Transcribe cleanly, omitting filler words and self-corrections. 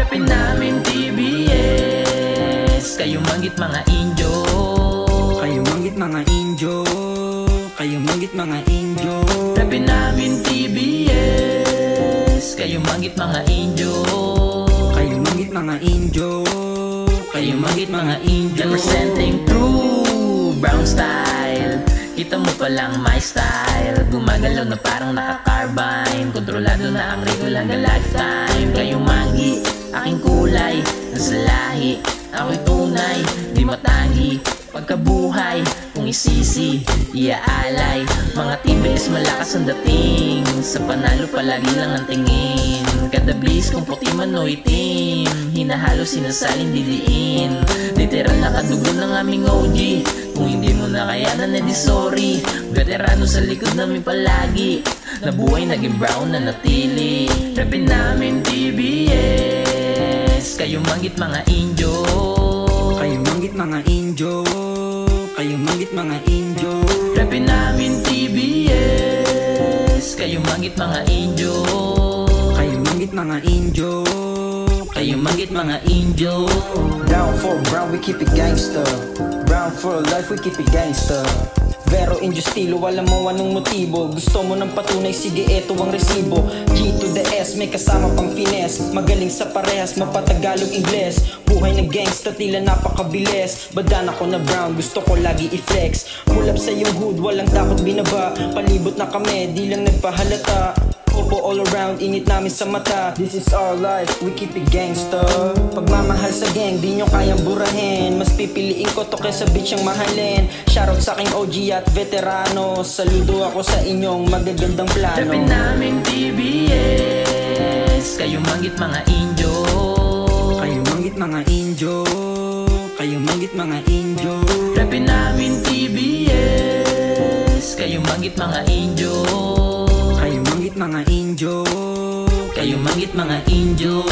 Rapin namin TBS, kayo manggit mga injo. Kayo manggit mga injo. Kayo manggit mga injo. Rapin namin TBS, kayo manggit mga injo. Kayo manggit mga injo. Kayo manggit mga injo. Representing true brown style. Kita mo palang my style. Gumagalaw na parang naka-carbine. Kontrolado na ang ring, walang lifetime. Kayo manggi, aking kulay, nasa lahi. Ako'y tunay, di matangi. Pagkabuhay, kung isisi, iaalay. Mga TBS malakas ang dating. Sa panalo palagi lang ang tingin. Kada blaze kung puti man o itim, hinahalo sinasalin diliin. Literal na kadugo ng aming OG. Kung hindi mo na kayanan, edi sorry. Veterano sa likod namin palagi. Nabuhay naging brown na natili. Rapin namin TBS, kayo manggit mga injo. Kayo manggit mga injo. Kayo manggit mga injo. Rapin namin TBS, kayo manggit mga injo. Kayo manggit mga injo. Kayo manggit mga injo. Down for brown, we keep it gangster. Brown for life, we keep it gangster. Vero injo stilo, alam mo anong motibo. Gusto mo ng patunay, sige eto ang resibo. G to the S, may kasama pang finesse. Magaling sa parehas, mapatagalog Ingles. Buhay na gangsta, tila napakabilis. Badan ako na brown, gusto ko lagi i-flex. Mulap sa yung hood, walang takot binaba. Palibot na kami, di lang nagpahalata. Opo all around, init namin sa mata. This is our life, we keep it gangsta. Pagmamahal sa gang, di nyo kayang burahin. Mas pipiliin ko to kesa bitch ang mahalin. Shoutout sa aking OG at veterano. Saludo ako sa inyong magagandang plano. Rapin namin TBS, kayo manggit mga injo. Kayo manggit mga injo. Kayo manggit mga injo. Rapin namin TBS, kayo manggit mga injo. Kayo manggit mga injo. Kayo manggit mga injo.